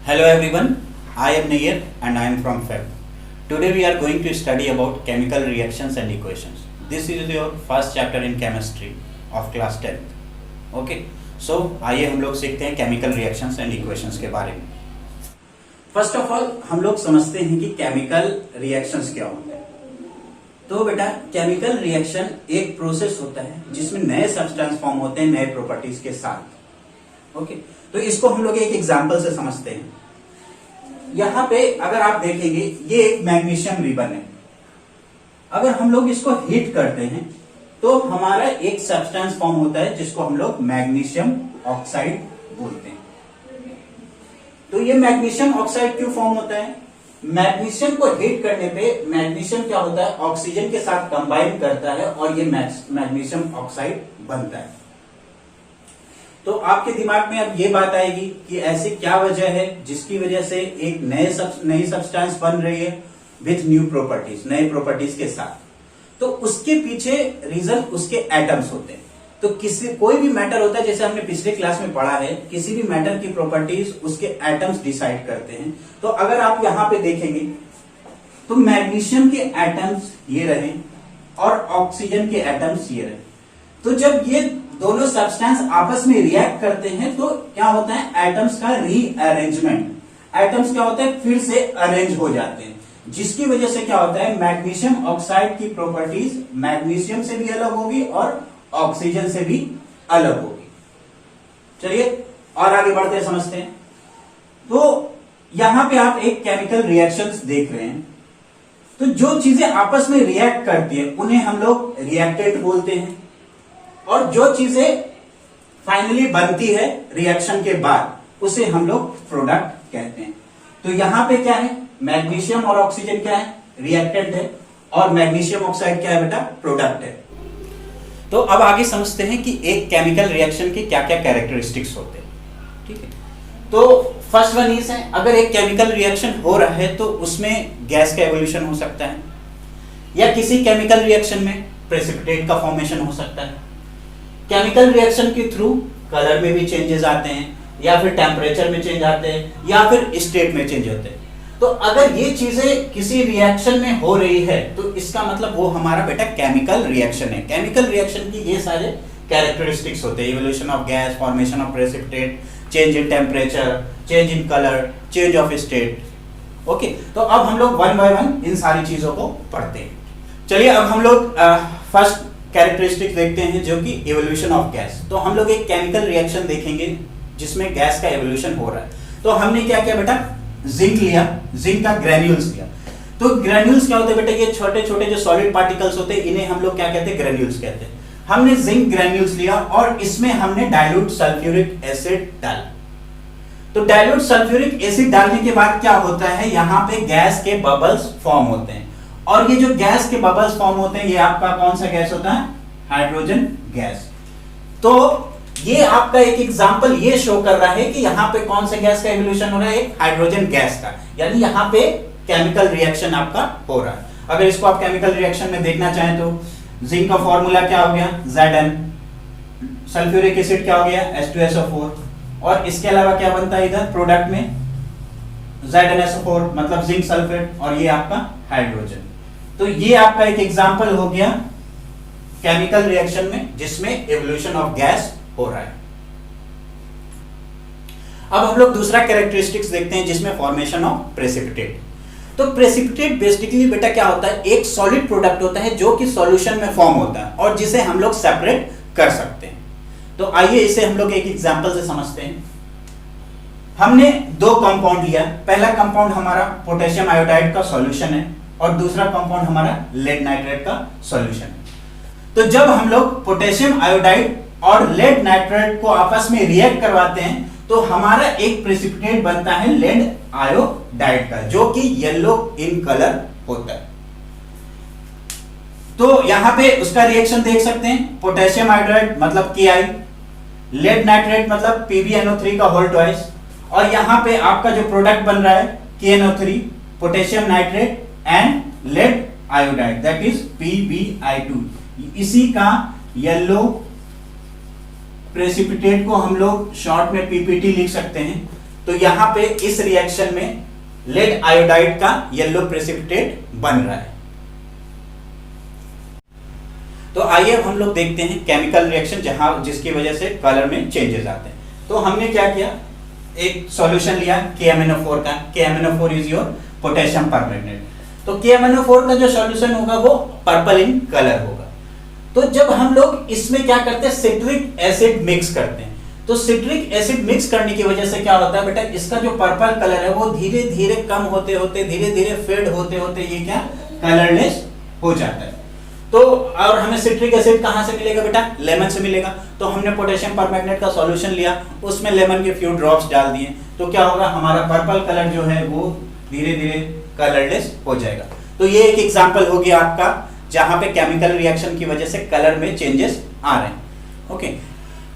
Hello everyone, I am Nayar and I am from FEB. Today we are going to study about chemical reactions and equations. This is your first chapter in chemistry of class 10th. Okay, so आइए हम लोग सीखते हैं chemical reactions and equations के बारे में. First of all हम लोग समझते हैं कि chemical reactions क्या होते हैं. तो बेटा chemical reaction एक प्रोसेस होता है जिसमें नए सब्सटेंस फॉर्म होते हैं नए प्रॉपर्टीज के साथ. ओके तो इसको हम लोग एक एग्जांपल से समझते हैं. यहां पे अगर आप देखेंगे ये एक मैग्नीशियम रिबन है. अगर हम लोग इसको हीट करते हैं तो हमारा एक सब्सटेंस फॉर्म होता है जिसको हम लोग मैग्नीशियम ऑक्साइड बोलते हैं. तो ये मैग्नीशियम ऑक्साइड क्यों फॉर्म होता है? मैग्नीशियम को हीट करने पे मैग्नीशियम क्या होता है, ऑक्सीजन के साथ कंबाइन करता है और ये मैग्नीशियम ऑक्साइड बनता है. तो आपके दिमाग में अब ये बात आएगी कि ऐसी क्या वजह है जिसकी वजह से एक नई सब्सटेंस बन रही है विथ न्यू प्रॉपर्टीज, नए प्रॉपर्टीज के साथ. तो उसके पीछे रीजन उसके एटम्स होते हैं. तो कोई भी मैटर होता है, जैसे हमने पिछले क्लास में पढ़ा है, किसी भी मैटर की प्रॉपर्टीज उसके एटम्स डिसाइड करते हैं. तो अगर आप यहां पे देखेंगे तो मैग्नीशियम के एटम्स ये रहे और ऑक्सीजन के एटम्स ये रहे. तो जब ये दोनों सब्सटेंस आपस में रिएक्ट करते हैं तो क्या होता है, एटम्स का रीअरेंजमेंट. एटम्स क्या होता है, फिर से अरेंज हो जाते हैं, जिसकी वजह से क्या होता है, मैग्नीशियम ऑक्साइड की प्रॉपर्टीज मैग्नीशियम से भी अलग होगी और ऑक्सीजन से भी अलग होगी. चलिए और आगे बढ़ते हैं, समझते हैं. तो यहां पे आप एक केमिकल रिएक्शंस देख रहे हैं. तो जो चीजें आपस में रिएक्ट करती है उन्हें हम लोग रिएक्टेंट बोलते हैं, और जो चीजें फाइनली बनती है रिएक्शन के बाद उसे हम लोग प्रोडक्ट कहते हैं. तो यहां पे क्या है, मैग्नीशियम और ऑक्सीजन क्या है, रिएक्टेंट है, और मैग्नीशियम ऑक्साइड क्या है बेटा, प्रोडक्ट है. तो अब आगे समझते हैं कि एक केमिकल रिएक्शन के क्या क्या कैरेक्टरिस्टिक्स होते हैं. ठीक है, तो फर्स्ट वन इज है, अगर एक केमिकल रिएक्शन हो रहा है तो उसमें गैस का एवोल्यूशन हो सकता है, या किसी केमिकल रिएक्शन में प्रेसिपिटेट का फॉर्मेशन हो सकता है. केमिकल रिएक्शन के थ्रू कलर में भी चेंजेस आते हैं, या फिर टेम्परेचर में चेंज आते हैं, या फिर स्टेट में चेंज होते हैं. तो अगर ये चीजें किसी रिएक्शन में हो रही है तो इसका मतलब वो हमारा बेटा केमिकल रिएक्शन है. केमिकल रिएक्शन की ये सारे कैरेक्टरिस्टिक्स होते हैं, evolution of gas, formation of precipitate, change in temperature, change in colour, change of state. Okay, तो अब हम लोग वन बाय वन इन सारी चीजों को पढ़ते हैं. चलिए अब हम लोग फर्स्ट कैरेक्टरिस्टिक देखते हैं जो कि इवोल्यूशन ऑफ गैस. तो हम लोग एक केमिकल रिएक्शन देखेंगे जिसमें गैस का इवोल्यूशन हो रहा है. तो हमने क्या किया बेटा, जिंक लिया, जिंक का ग्रेन्यूल्स लिया. तो ग्रेन्यूल्स क्या होते हैं बेटा, ये छोटे छोटे जो सॉलिड पार्टिकल्स होते हैं इन्हें हम लोग क्या कहते हैं, ग्रेन्यूल्स कहते हैं. हमने जिंक ग्रेन्यूल्स लिया और इसमें हमने डाइल्यूट सल्फ्यूरिक एसिड डाला. तो डाइल्यूट सल्फ्यूरिक एसिड डालने के बाद क्या होता है, यहां पे गैस के बबल्स फॉर्म होते हैं, और ये जो गैस के बबल्स फॉर्म होते हैं ये आपका कौन सा गैस होता है, हाइड्रोजन गैस. तो ये आपका एक एग्जांपल ये शो कर रहा है कि यहाँ पे कौन सा गैस का इवोल्यूशन हो रहा है, एक हाइड्रोजन गैस का, यानी यहाँ पे केमिकल रिएक्शन आपका हो रहा है. अगर इसको आप केमिकल रिएक्शन में देखना चाहें तो जिंक का फॉर्मूला क्या हो गया, Zn, सल्फ्यूरिक एसिड क्या हो गया, H2SO4, और इसके अलावा क्या बनता है इधर प्रोडक्ट में, ZnSO4 मतलब जिंक सल्फेट, और ये आपका हाइड्रोजन. तो ये आपका एक एग्जांपल हो गया केमिकल रिएक्शन में जिसमें इवोल्यूशन ऑफ गैस हो रहा है. अब हम लोग दूसरा कैरेक्टरिस्टिक्स देखते हैं जिसमें फॉर्मेशन ऑफ प्रेसिपिटेट. तो प्रेसिपिटेट बेसिकली बेटा क्या होता है, एक सॉलिड प्रोडक्ट होता है जो कि सॉल्यूशन में फॉर्म होता है और जिसे हम लोग सेपरेट कर सकते हैं. तो आइए इसे हम लोग एक एग्जांपल से समझते हैं. हमने दो कंपाउंड लिया. पहला कंपाउंड हमारा पोटेशियम आयोडाइड का सॉल्यूशन है और दूसरा कंपाउंड हमारा लेड नाइट्रेट का सॉल्यूशन है. तो जब हम लोग पोटेशियम आयोडाइड और लेड नाइट्रेट को आपस में रिएक्ट करवाते हैं तो हमारा एक प्रेसिपिटेट बनता है लेड आयोडाइड का, जो कि येलो इन कलर होता है. तो यहां पे उसका रिएक्शन देख सकते हैं, पोटेशियम आयोडाइड मतलब Ki, लेड नाइट्रेट मतलब PbNO3 का होल ट्वाइस, और यहां पे आपका जो प्रोडक्ट बन रहा है KNO3, potassium nitrate and lead iodide, that is PbI2. इसी का येलो प्रेसिपिटेट को हम लोग शॉर्ट में PPT लिख सकते हैं. तो यहां पे इस रिएक्शन में लेड आयोडाइड का येलो प्रेसिपिटेट बन रहा है। तो आइए अब हम लोग देखते हैं केमिकल रिएक्शन जिसकी वजह से कलर में चेंजेस आते हैं। तो हमने क्या किया, एक सॉल्यूशन लिया KMnO4 का। KMnO4 is your potassium permanganate. तो KMnO4 का जो सॉल्यूशन होगा वो पर्पल इन कलर होगा। तो जब हम लोग इसमें क्या करते हैं, सिट्रिक एसिड मिक्स करते हैं। तो सिट्रिक एसिड मिक्स करने की वजह से क्या होता है बेटा, इसका जो पर्पल कलर है वो धीरे धीरे कम होते होते, धीरे धीरे फेड होते होते ये क्या कलरलेस हो जाता है। तो और हमें सिट्रिक एसिड कहां से मिलेगा बेटा, लेमन से मिलेगा। तो हमने पोटेशियम परमैंगनेट का सॉल्यूशन लिया, उसमें लेमन के फ्यू ड्रॉप्स डाल दिए, तो क्या होगा, हमारा पर्पल कलर जो है वो धीरे धीरे कलरलेस हो जाएगा। तो ये एक एग्जांपल हो गया आपका जहां पे केमिकल रिएक्शन की वजह से कलर में चेंजेस आ रहे हैं। ओके,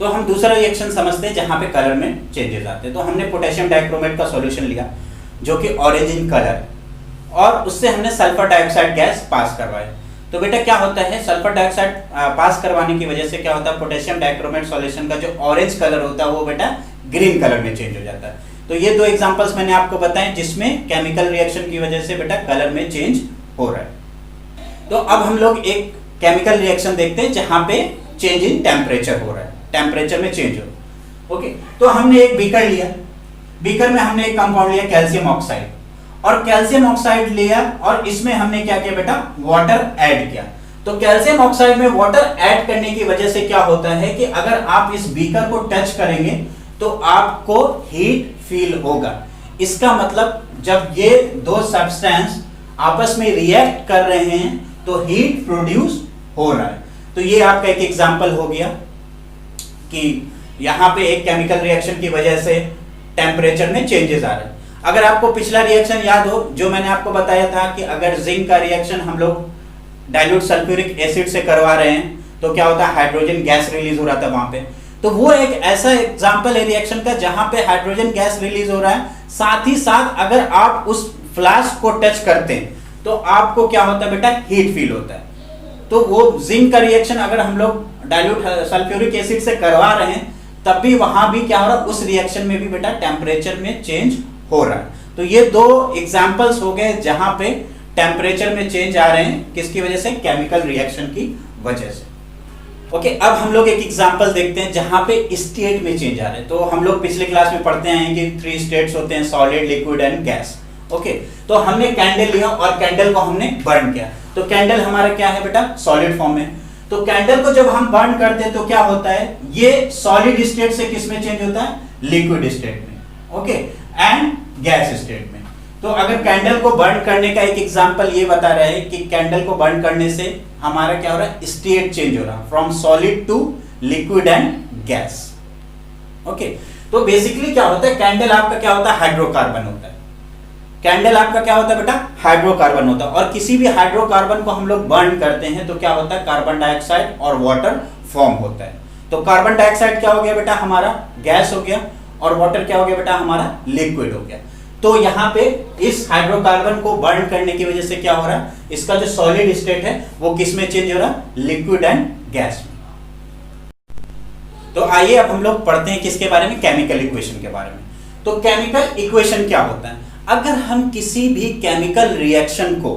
तो हम दूसरा रिएक्शन समझते हैं जहां पे कलर में चेंजेस आते हैं। तो हमने पोटेशियम डाइक्रोमेट का सॉल्यूशन लिया जो कि ऑरेंज इन कलर, और उससे हमने सल्फर डाइऑक्साइड गैस पास करवाया। तो बेटा क्या होता है, सल्फर डाइऑक्साइड पास करवाने की वजह से क्या होता है, पोटेशियम डाइक्रोमेट सॉल्यूशन का जो ऑरेंज कलर होता है वो बेटा ग्रीन कलर में चेंज हो जाता है। तो ये दो एग्जांपल्स मैंने आपको बताए जिसमें केमिकल रिएक्शन की वजह से बेटा कलर में चेंज हो रहा है। तो अब हम लोग एक केमिकल रिएक्शन देखते हैं जहां पे चेंज इन टेम्परेचर हो रहा है, टेम्परेचर में चेंज हो। ओके, तो हमने एक बीकर लिया, बीकर में हमने एक कंपाउंड लिया कैल्शियम ऑक्साइड, और कैल्शियम ऑक्साइड लिया और इसमें हमने क्या किया बेटा, वाटर ऐड किया। तो कैल्शियम ऑक्साइड में वाटर ऐड करने की वजह से क्या होता है कि अगर आप इस बीकर को टच करेंगे तो आपको हीट फील होगा। इसका मतलब जब ये दो सब्सटेंस आपस में रिएक्ट कर रहे हैं तो हीट प्रोड्यूस हो रहा है। तो ये आपका एक एग्जांपल हो गया कि यहां पे एक केमिकल रिएक्शन की वजह से टेम्परेचर में चेंजेस आ रहे हैं। अगर आपको पिछला रिएक्शन याद हो जो मैंने आपको बताया था कि अगर जिंक का रिएक्शन हम लोग डाइल्यूट सल्फ्यूरिक एसिड से करवा रहे हैं तो क्या होता है, हाइड्रोजन गैस रिलीज हो रहा था वहां पे। तो वो एक ऐसा एग्जांपल है रिएक्शन का जहां पे हाइड्रोजन गैस रिलीज हो रहा है, साथ ही साथ अगर आप उस फ्लास्क को टच करते हैं तो आपको क्या होता है बेटा, हीट फील होता है। तो वो जिंक का रिएक्शन अगर हम लोग डाइल्यूट सल्फ्यूरिक एसिड से करवा रहे हैं तब भी वहां भी क्या हो रहा है, उस रिएक्शन में भी बेटा टेम्परेचर में चेंज हो रहा है। तो ये दो एग्जांपल्स हो गए जहां पे टेम्परेचर में चेंज आ रहे हैं, किसकी वजह से, केमिकल रिएक्शन की वजह से। ओके, अब हम लोग एक एग्जांपल देखते हैं जहां पे स्टेट में चेंज आ रहे हैं। तो हम लोग पिछले क्लास में पढ़ते हैं कि 3 स्टेट्स होते हैं, solid, liquid and gas. Okay, तो हमने कैंडल लिया और कैंडल को हमने बर्न किया। तो कैंडल हमारा क्या है बेटा, सॉलिड फॉर्म में। तो कैंडल को जब हम बर्न करते हैं तो क्या होता है, ये सॉलिड स्टेट से किस में चेंज होता है, लिक्विड स्टेट में। ओके, एंड गैस स्टेट में। तो अगर कैंडल को बर्न करने का एक एग्जांपल ये बता रहा है कि कैंडल को बर्न करने से हमारा क्या हो रहा है, स्टेट चेंज हो रहा है from solid to liquid and gas. Okay, तो बेसिकली क्या होता है, कैंडल आपका क्या होता है, हाइड्रोकार्बन होता है। कैंडल आपका क्या होता है बेटा, हाइड्रोकार्बन होता है। और किसी भी हाइड्रोकार्बन को हम लोग बर्न करते हैं तो क्या होता है, कार्बन डाइऑक्साइड और वाटर फॉर्म होता है। तो कार्बन डाइऑक्साइड क्या हो गया बेटा, हमारा गैस हो गया, और वाटर क्या हो गया बेटा, हमारा लिक्विड हो गया। तो यहां पे इस हाइड्रोकार्बन को बर्न करने की वजह से क्या हो रहा है, इसका जो सॉलिड स्टेट है वो किस में चेंज हो रहा है, लिक्विड एंड गैस में। तो आइए अब हम लोग पढ़ते हैं किसके बारे में, केमिकल इक्वेशन के बारे में। तो केमिकल इक्वेशन क्या होता है, अगर हम किसी भी केमिकल रिएक्शन को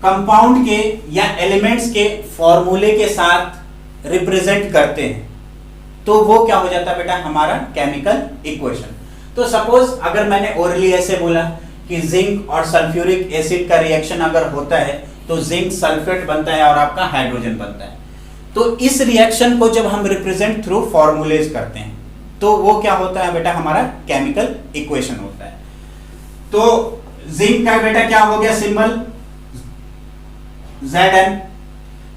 कंपाउंड के या एलिमेंट्स के फॉर्मूले के साथ रिप्रेजेंट करते हैं तो वो क्या हो जाता है बेटा, हमारा केमिकल इक्वेशन। तो सपोज अगर मैंने ओरली ऐसे बोला कि जिंक और सल्फ्यूरिक एसिड का रिएक्शन अगर होता है तो जिंक सल्फेट बनता है और आपका हाइड्रोजन बनता है। तो इस रिएक्शन को जब हम रिप्रेजेंट थ्रू फॉर्मूलेज करते हैं तो वो क्या होता है बेटा, हमारा केमिकल इक्वेशन होता है। तो जिंक का बेटा क्या हो गया, सिंबल Zn।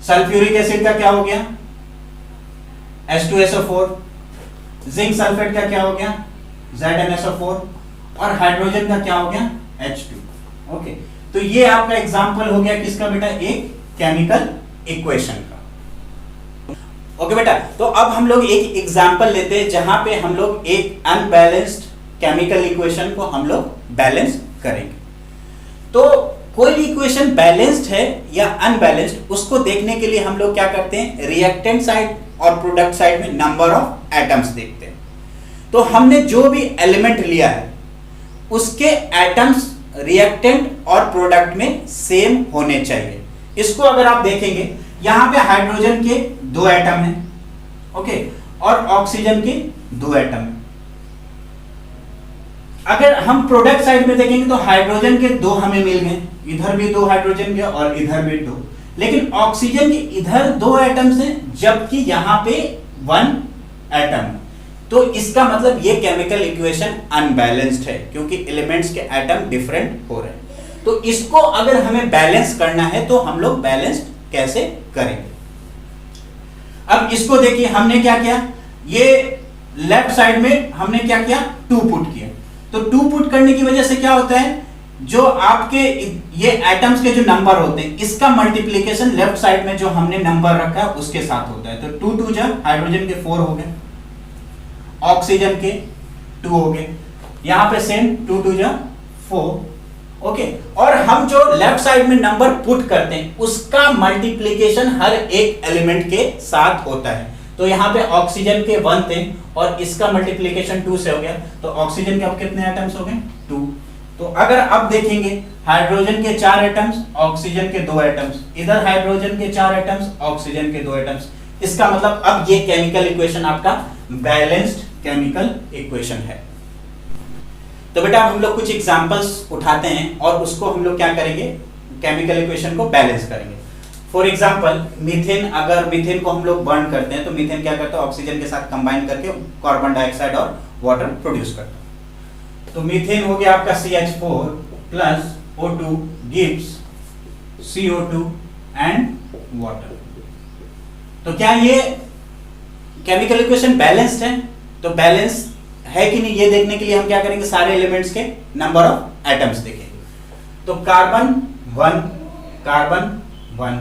सल्फ्यूरिक एसिड का क्या हो गया, H2SO4। जिंक सल्फेट का क्या हो गया, ZnSO4। और हाइड्रोजन का क्या हो गया, H2। ओके, तो ये आपका एग्जांपल हो गया किसका बेटा, एक केमिकल इक्वेशन का। ओके बेटा, तो अब हम लोग एक एग्जांपल लेते हैं जहां पे हम लोग एक अनबैलेंस्ड केमिकल इक्वेशन को हम लोग बैलेंस करेंगे। तो कोई भी इक्वेशन बैलेंस्ड है या अनबैलेंस्ड, उसको देखने के लिए हम लोग क्या करते हैं, रिएक्टेंट साइड और प्रोडक्ट साइड में नंबर ऑफ एटम्स देखते हैं। तो हमने जो भी एलिमेंट लिया है उसके एटम्स रिएक्टेंट और प्रोडक्ट में सेम होने चाहिए। इसको अगर आप देखेंगे, यहां पे हाइड्रोजन के 2 एटम हैं, ओके, और ऑक्सीजन के 2 एटम हैं। अगर हम प्रोडक्ट साइड में देखेंगे तो हाइड्रोजन के 2 हमें मिल गए, इधर भी 2 हाइड्रोजन के और इधर भी 2, लेकिन ऑक्सीजन के इधर 2 एटम्स हैं जबकि यहां पे 1 एटम। तो इसका मतलब ये केमिकल इक्वेशन अनबैलेंस्ड है क्योंकि एलिमेंट्स के एटम डिफरेंट हो रहे हैं। तो इसको अगर हमें बैलेंस करना है तो हम लोग बैलेंस्ड कैसे करेंगे? अब इसको देखिए, हमने क्या किया, ये लेफ्ट साइड में हमने क्या किया, 2 पुट किया। तो 2 पुट करने की वजह से क्या होता है, जो आपके ये एटम्स के जो नंबर होते हैं इसका मल्टीप्लिकेशन लेफ्ट साइड में जो हमने नंबर रखा है उसके साथ होता है। तो 2 2 जा हाइड्रोजन के 4 हो गए, ऑक्सीजन के 2 हो गए, यहां पे सेम 2 2 जा 4, ओके। और हम जो लेफ्ट साइड में नंबर पुट करते हैं उसका मल्टीप्लिकेशन हर एक एलिमेंट के साथ होता है। तो यहां पे ऑक्सीजन के 1 थे और इसका मल्टीप्लिकेशन 2 से हो गया, तो ऑक्सीजन के अब कितने एटम्स हो गए, 2। तो अगर अब देखेंगे हाइड्रोजन के 4 एटम्स, ऑक्सीजन के 2 एटम्स, इधर हाइड्रोजन के 4 एटम्स, ऑक्सीजन के 2 एटम्स, इसका मतलब अब ये केमिकल इक्वेशन आपका बैलेंस्ड केमिकल इक्वेशन है। तो बेटा हम लोग कुछ एग्जांपल्स उठाते हैं और उसको हम लोग क्या करेंगे, केमिकल इक्वेशन को बैलेंस करेंगे। फॉर एग्जांपल मीथेन, अगर मीथेन को हम लोग बर्न करते हैं तो मीथेन क्या करता है, ऑक्सीजन के साथ कंबाइन करके कार्बन डाइऑक्साइड और वाटर प्रोड्यूस करता है। तो मीथेन हो गया आपका CH4 plus O2 gives CO2 and water. तो क्या ये केमिकल इक्वेशन बैलेंस्ड है? तो बैलेंस है कि नहीं ये देखने के लिए हम क्या करेंगे, सारे एलिमेंट्स के नंबर ऑफ एटम्स देखेंगे। तो कार्बन 1, कार्बन 1,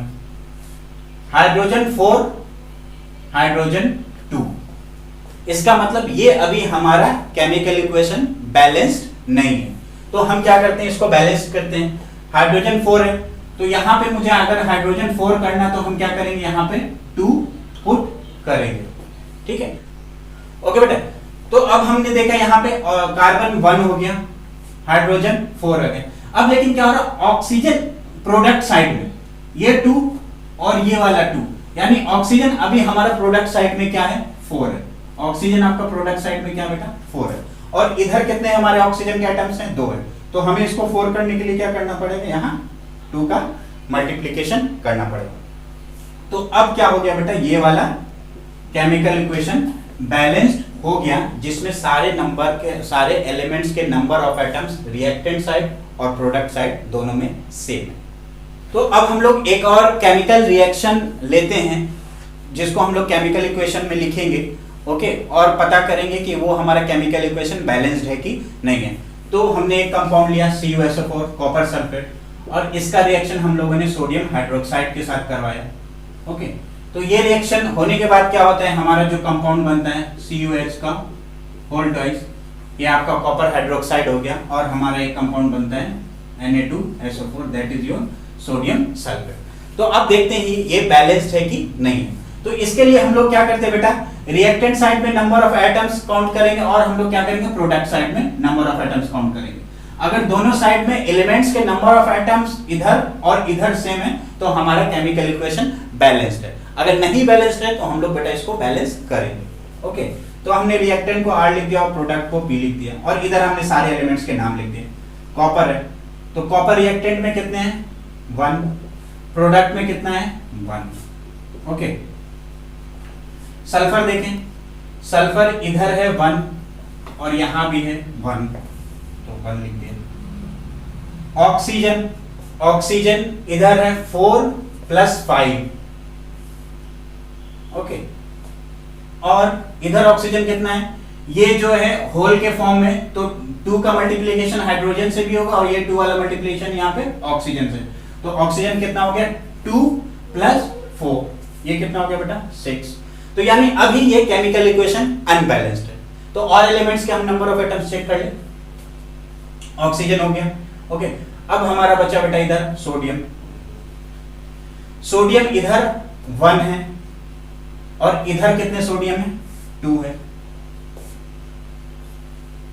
हाइड्रोजन 4, हाइड्रोजन 2। इसका मतलब ये अभी हमारा केमिकल इक्वेशन बैलेंस्ड नहीं है। तो हम क्या करते हैं, इसको बैलेंस करते हैं। हाइड्रोजन 4 है तो यहां पे मुझे अगर हाइड्रोजन 4 करना तो हम क्या करेंगे, यहां पे 2 पुट करेंगे, ठीक है, ओके बेटा। तो अब हमने देखा यहाँ पे कार्बन 1 हो गया, हाइड्रोजन 4 हो गया। अब लेकिन क्या हो रहा, ऑक्सीजन प्रोडक्ट साइड में ये 2 और ये वाला 2, यानी ऑक्सीजन अभी हमारा प्रोडक्ट साइड में क्या है, 4 है। ऑक्सीजन आपका प्रोडक्ट साइड में क्या बेटा, 4 है। और इधर कितने हमारे ऑक्सीजन के एटम्स हैं, 2 है। तो हमें इसको 4 करने के लिए क्या करना पड़ेगा, यहाँ 2 का मल्टीप्लिकेशन करना पड़ेगा। तो अब क्या हो गया बेटा, ये वाला केमिकल इक्वेशन बैलेंस्ड हो गया, जिसमें सारे नंबर के, सारे एलिमेंट्स के number of atoms reactant side और प्रोडक्ट साइड दोनों में सेम है। तो अब हम लोग एक और केमिकल रिएक्शन लेते हैं जिसको हम लोग केमिकल इक्वेशन में लिखेंगे, ओके, और पता करेंगे कि वो हमारा केमिकल इक्वेशन बैलेंस्ड है कि नहीं है। तो हमने एक कंपाउंड लिया CuSO4 कॉपर सल्फेट, और इसका रिएक्शन हम लोगों ने सोडियम हाइड्रोक्साइड के साथ करवाया, ओके। तो ये रिएक्शन होने के बाद क्या होता है, हमारा जो कंपाउंड बनता है CuH का होल ट्वाइस, ये आपका कॉपर हाइड्रोक्साइड हो गया, और हमारा एक कंपाउंड बनता है Na2SO4, that is your sodium sulphate. तो अब देखते हैं ये बैलेंस्ड है कि नहीं है। तो इसके लिए हम लोग क्या करते हैं बेटा, रिएक्टेंट साइड में नंबर ऑफ एटम्स काउंट करेंगे और हम लोग क्या करेंगे, प्रोडक्ट साइड में नंबर ऑफ एटम्स काउंट करेंगे। अगर दोनों साइड में एलिमेंट्स के नंबर ऑफ एटम्स इधर और इधर सेम है तो हमारा केमिकल इक्वेशन बैलेंस्ड है। अगर नहीं बैलेंस्ड है तो हम लोग बेटा इसको बैलेंस करेंगे, ओके। तो हमने रिएक्टेंट को R लिख दिया और प्रोडक्ट को P लिख दिया, और इधर हमने सारे एलिमेंट्स के नाम लिख दिए। कॉपर है तो कॉपर रिएक्टेंट में कितने हैं, 1, प्रोडक्ट में कितना है, 1, ओके। सल्फर देखें, सल्फर इधर है 1 और यहां भी है 1, तो 1 लिख दिया। ऑक्सीजन, ऑक्सीजन इधर है 4 + 5, ओके। और इधर ऑक्सीजन कितना है, ये जो है होल के फॉर्म में, तो 2 का मल्टीप्लिकेशन हाइड्रोजन से भी होगा और ये 2 वाला मल्टीप्लिकेशन यहाँ पे ऑक्सीजन से। तो ऑक्सीजन कितना हो गया, 2 + 4, ये कितना हो गया बेटा, 6। तो यानी अभी ये केमिकल इक्वेशन अनबैलेंस्ड है। तो और एलिमेंट्स के हम नंबर ऑफ एटम्स चेक कर ले। ऑक्सीजन हो गया, ओके। अब हमारा बचा बेटा इधर सोडियम। सोडियम इधर 1 है और इधर कितने सोडियम है, 2 है,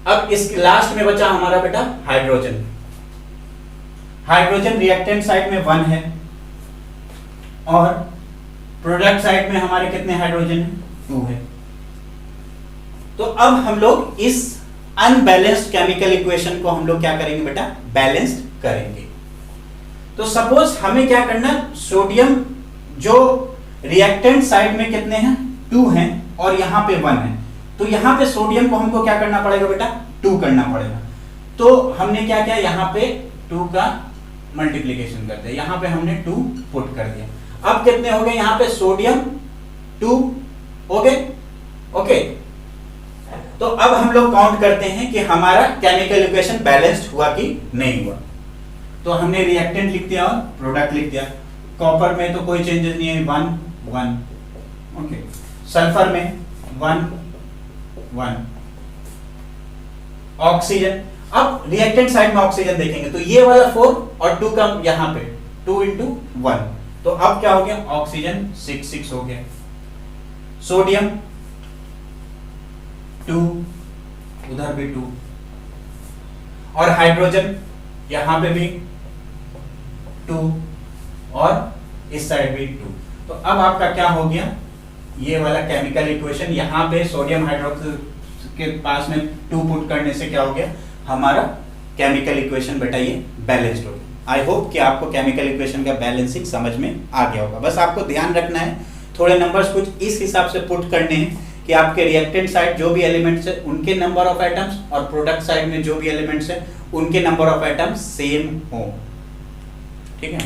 अब इस लास्ट में बचा हमारा बेटा हाइड्रोजन। हाइड्रोजन रिएक्टेंट साइड में 1 है और प्रोडक्ट साइड में हमारे कितने हाइड्रोजन है? 2 है। तो अब हम लोग इस अनबैलेंस्ड केमिकल इक्वेशन को हम लोग क्या करेंगे बेटा? बैलेंस्ड करेंगे। तो सपोज हमें क्या करना, सोडियम जो रिएक्टेंट साइड में कितने हैं? 2 हैं और यहां पे 1 है, तो यहां पे सोडियम को हमको क्या करना पड़ेगा बेटा? 2 करना पड़ेगा। तो हमने क्या किया, यहां पे 2 का मल्टीप्लीकेशन कर दिया, यहां पे हमने 2 पुट कर दिया। अब कितने हो गए यहां पे? सोडियम 2 हो गए। ओके, तो अब हम लोग काउंट करते हैं कि हमारा केमिकल इक्वेशन बैलेंस्ड हुआ कि नहीं हुआ। तो हमने रिएक्टेंट लिख दिया और प्रोडक्ट लिख दिया। कॉपर में तो कोई चेंजेस नहीं है, 1 1। ओके, सल्फर में 1 1। ऑक्सीजन, अब रिएक्टेंट साइड में ऑक्सीजन देखेंगे तो ये वाला 4 और 2 का यहां पे 2 into 1, तो अब क्या हो गया? ऑक्सीजन 6 6 हो गया। सोडियम 2, उधर भी 2, और हाइड्रोजन यहां पे भी 2 और इस साइड भी 2। तो अब आपका क्या हो गया? ये वाला केमिकल इक्वेशन, यहां पे सोडियम हाइड्रोक्साइड के पास में 2 पुट करने से क्या हो गया? हमारा केमिकल इक्वेशन बेटा ये बैलेंस्ड हो गया। आई होप कि आपको केमिकल इक्वेशन का बैलेंसिंग समझ में आ गया होगा। बस आपको ध्यान रखना है, थोड़े नंबर्स कुछ इस हिसाब से पुट करने हैं कि आपके रिएक्टेंट साइड जो भी एलिमेंट्स है उनके नंबर ऑफ एटम्स और प्रोडक्ट साइड में जो भी एलिमेंट्स है उनके नंबर ऑफ एटम्स सेम हो। ठीक है।